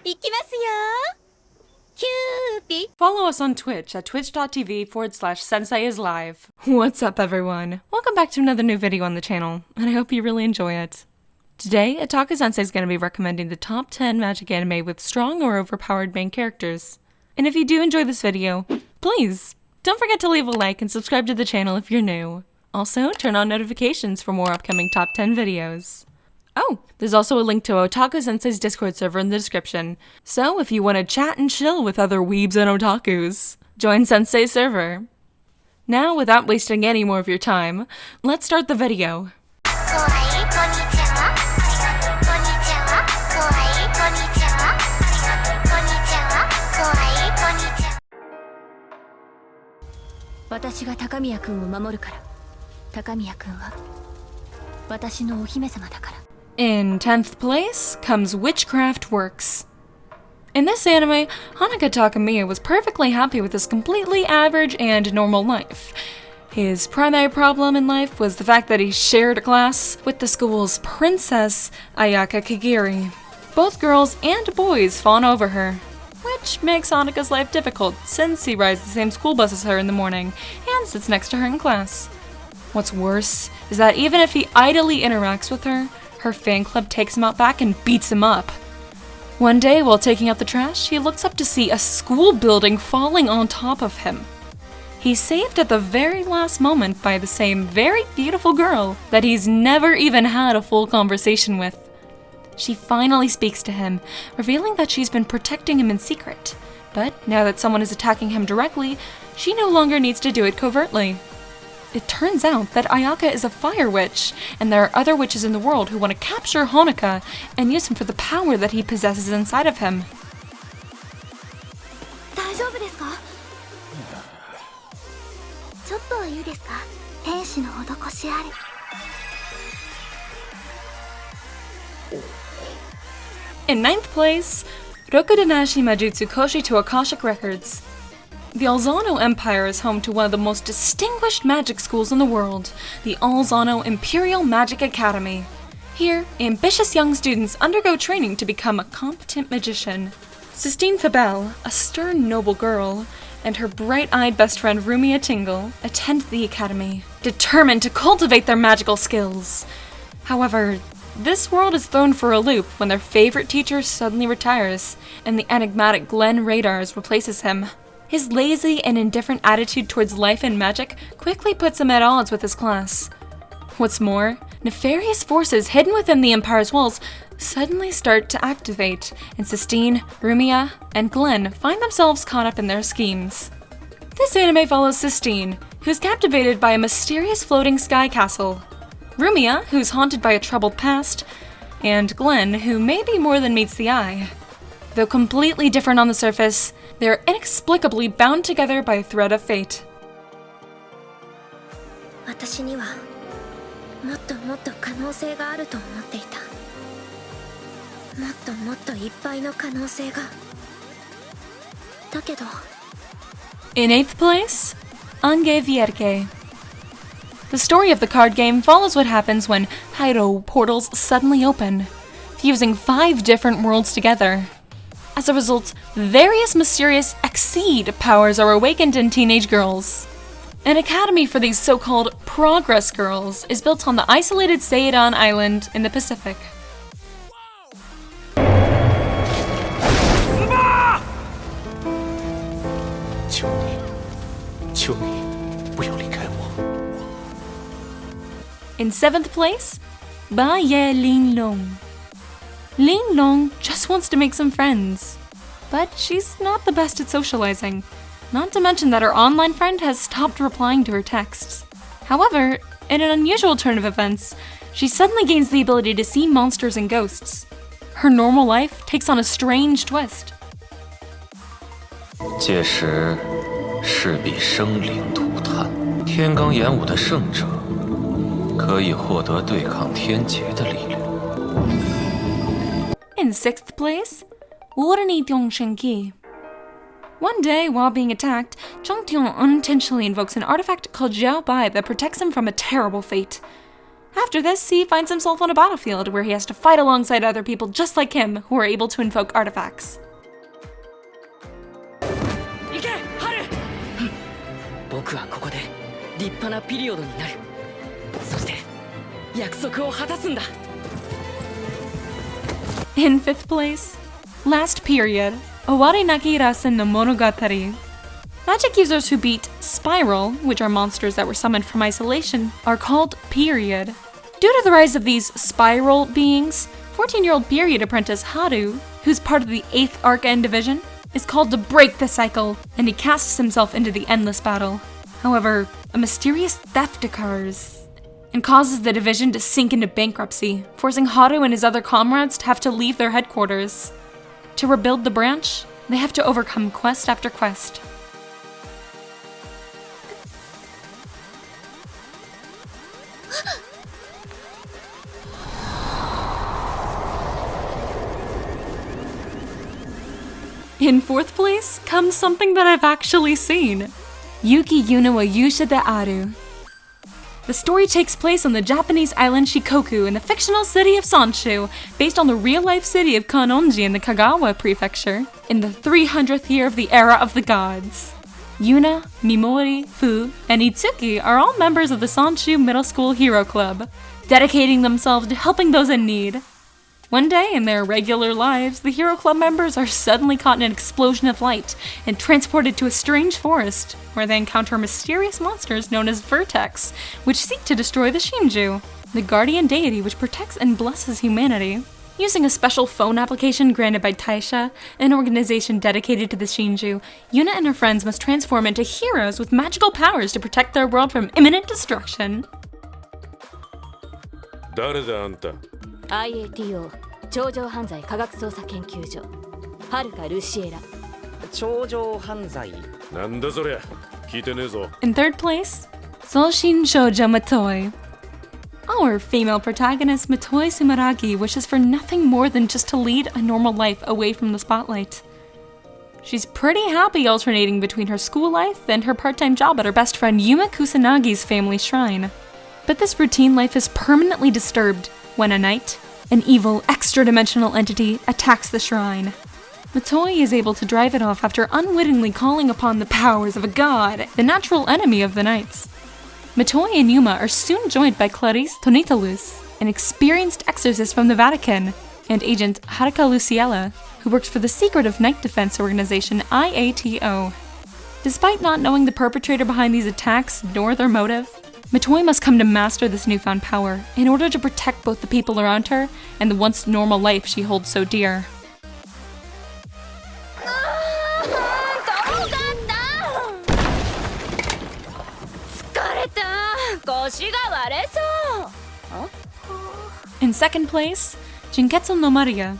이키마스요. 큐비. Follow us on Twitch at twitch.tv/senseiislive. What's up, everyone? Welcome back to another new video on the channel, and I hope you really enjoy it. Today, Otaku Sensei is going to be recommending the top 10 magic anime with strong or overpowered main characters. And if you do enjoy this video, please don't forget to leave a like and subscribe to the channel if you're new. Also, turn on notifications for more upcoming top 10 videos. Oh, there's also a link to Otaku Sensei's Discord server in the description, so if you want to chat and chill with other weebs and otakus, join Sensei's server. Now, without wasting any more of your time, let's start the video. In 10th place comes Witchcraft Works. In this anime, Hanaka Takamiya was perfectly happy with his completely average and normal life. His primary problem in life was the fact that he shared a class with the school's princess, Ayaka Kagiri. Both girls and boys fawn over her, which makes Hanaka's life difficult since he rides the same school bus as her in the morning and sits next to her in class. What's worse is that even if he idly interacts with her, her fan club takes him out back and beats him up. One day, while taking out the trash, he looks up to see a school building falling on top of him. He's saved at the very last moment by the same very beautiful girl that he's never even had a full conversation with. She finally speaks to him, revealing that she's been protecting him in secret. But now that someone is attacking him directly, she no longer needs to do it covertly. It turns out that Ayaka is a fire witch, and there are other witches in the world who want to capture Honoka and use him for the power that he possesses inside of him. In 9th place, Rokudenashi Majutsu Koshi to Akashic Records. The 𝐴ᴜᴜ Empire is home to one of the most distinguished magic schools in the world, the 𝐴ᴜᴜ Imperial Magic Academy. Here, ambitious young students undergo training to become a competent magician. Sistine Fabel, a stern, noble girl, and her bright-eyed best friend Rumia Tingle attend the academy, determined to cultivate their magical skills. However, this world is thrown for a loop when their favorite teacher suddenly retires, and the enigmatic Glenn Radars replaces him. His lazy and indifferent attitude towards life and magic quickly puts him at odds with his class. What's more, nefarious forces hidden within the Empire's walls suddenly start to activate, and Sistine, Rumia, and Glenn find themselves caught up in their schemes. This anime follows Sistine, who's captivated by a mysterious floating sky castle, Rumia, who's haunted by a troubled past, and Glenn, who may be more than meets the eye. Though completely different on the surface, they are inexplicably bound together by a thread of fate. In 8th place, Ange Vierge. The story of the card game follows what happens when Hyro portals suddenly open, fusing 5 different worlds together. As a result, various mysterious 𝐒ᴇɪ powers are awakened in teenage girls. An academy for these so-called progress girls is built on the isolated Seidan Island in the Pacific. In 7th place, Bai Ye Ling Long. Ling Long just wants to make some friends, but she's not the best at socializing, not to mention that her online friend has stopped replying to her texts. However, in an unusual turn of events, she suddenly gains the ability to see monsters and ghosts. Her normal life takes on a strange twist. 届时势必生灵涂炭，天罡演武的胜者可以获得对抗天劫的力量。 In 6th place, Ni Tian Shen Qi. One day, while being attacked, Zhang Tian unintentionally invokes an artifact called Xiao Bai that protects him from a terrible fate. After this, he finds himself on a battlefield where he has to fight alongside other people just like him who are able to invoke artifacts. 行けハル僕はここで立派なピリオドになるそして約束を果たすんだ In 5th place, Last Period, Owari Naki Rasen no Monogatari. Magic users who beat Spiral, which are monsters that were summoned from isolation, are called Period. Due to the rise of these Spiral beings, 14-year-old Period apprentice Haru, who's part of the 8th Arcane Division, is called to break the cycle, and he casts himself into the endless battle. However, a mysterious theft occurs and causes the division to sink into bankruptcy, forcing Haru and his other comrades to have to leave their headquarters. To rebuild the branch, they have to overcome quest after quest. In 4th place comes something that I've actually seen. Yuuki Yuuna wa Yuusha de Aru. The story takes place on the Japanese island Shikoku in the fictional city of Sonshu, based on the real-life city of Kannonji in the Kagawa prefecture, in the 300th year of the era of the gods. Yuuna, Mimori, Fu, and Itsuki are all members of the Sonshu Middle School Hero Club, dedicating themselves to helping those in need. One day in their regular lives, the Hero Club members are suddenly caught in an explosion of light and transported to a strange forest, where they encounter mysterious monsters known as Vertex, which seek to destroy the Shinju, the guardian deity which protects and blesses humanity. Using a special phone application granted by Taisha, an organization dedicated to the Shinju, Yuuna and her friends must transform into heroes with magical powers to protect their world from imminent destruction. 誰だあんた IATO 超常犯罪科学捜査研究所はるかルシエラ超常犯罪なんだそりゃ聞いてねえぞ In 3rd place, Soushin Shoujo Matoi. Our female protagonist Matoi Sumeragi wishes for nothing more than just to lead a normal life away from the spotlight. She's pretty happy alternating between her school life and her part-time job at her best friend Yuma Kusanagi's family shrine. But this routine life is permanently disturbed when a night, an evil, extra-dimensional entity attacks the shrine. Matoi is able to drive it off after unwittingly calling upon the powers of a god, the natural enemy of the knights. Matoi and Yuma are soon joined by Clarice Tonitalis, an experienced exorcist from the Vatican, and agent Haruka Luciella, who works for the secretive night defense organization IATO. Despite not knowing the perpetrator behind these attacks nor their motive, Matoi must come to master this newfound power in order to protect both the people around her and the once normal life she holds so dear. In 2nd place, Junketsu no Maria.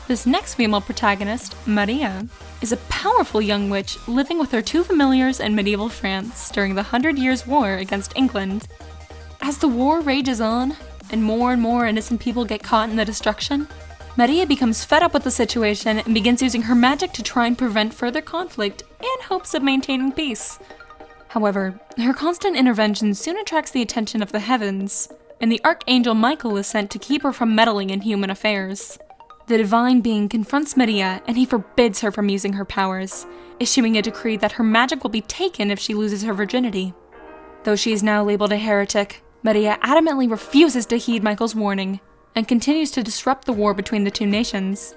This next female protagonist, Maria, is a powerful young witch living with her 2 familiars in medieval France during the 100 Years' War against England. As the war rages on, and more innocent people get caught in the destruction, Maria becomes fed up with the situation and begins using her magic to try and prevent further conflict in hopes of maintaining peace. However, her constant intervention soon attracts the attention of the heavens, and the Archangel Michael is sent to keep her from meddling in human affairs. The divine being confronts Maria and he forbids her from using her powers, issuing a decree that her magic will be taken if she loses her virginity. Though she is now labeled a heretic, Maria adamantly refuses to heed Michael's warning and continues to disrupt the war between the 2 nations.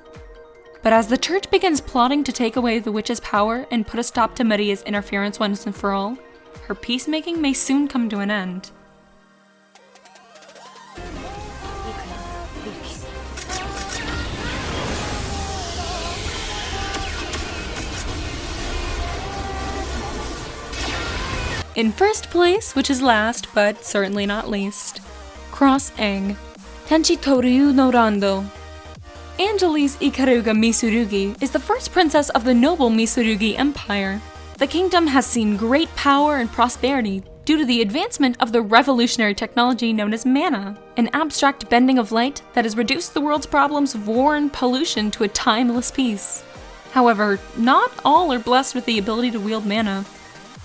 But as the church begins plotting to take away the witch's power and put a stop to Maria's interference once and for all, her peacemaking may soon come to an end. In 1st place, which is last, but certainly not least, Cross Eng, Tenchi Toryu no Rando. Angeli's Ikaruga Mitsurugi is the first princess of the noble Mitsurugi Empire. The kingdom has seen great power and prosperity due to the advancement of the revolutionary technology known as mana, an abstract bending of light that has reduced the world's problems of war and pollution to a timeless peace. However, not all are blessed with the ability to wield mana.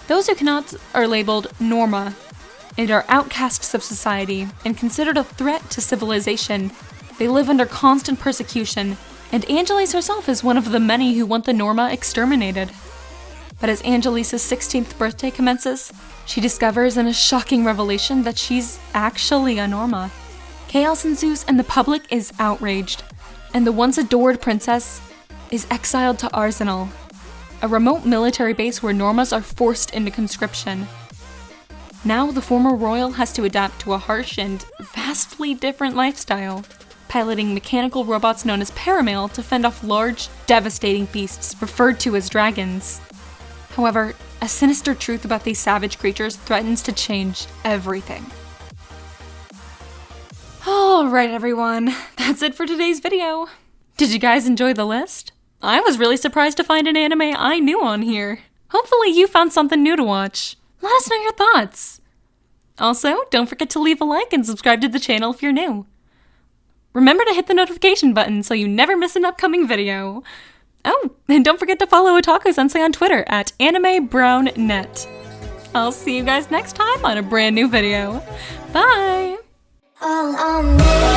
Those who cannot are labeled Norma, and are outcasts of society and considered a threat to civilization. They live under constant persecution, and Angelis herself is one of the many who want the Norma exterminated. But as Angelis' 16th birthday commences, she discovers in a shocking revelation that she's actually a Norma. Chaos ensues and the public is outraged, and the once adored princess is exiled to Arsenal, a remote military base where Normas are forced into conscription. Now the former royal has to adapt to a harsh and vastly different lifestyle, piloting mechanical robots known as paramail to fend off large, devastating beasts referred to as dragons. However, a sinister truth about these savage creatures threatens to change everything. Alright everyone, that's it for today's video. Did you guys enjoy the list? I was really surprised to find an anime I knew on here. Hopefully you found something new to watch. Let us know your thoughts. Also, don't forget to leave a like and subscribe to the channel if you're new. Remember to hit the notification button so you never miss an upcoming video. Oh, and don't forget to follow Otaku Sensei on Twitter at AnimeBrownNet. I'll see you guys next time on a brand new video. Bye! All on me.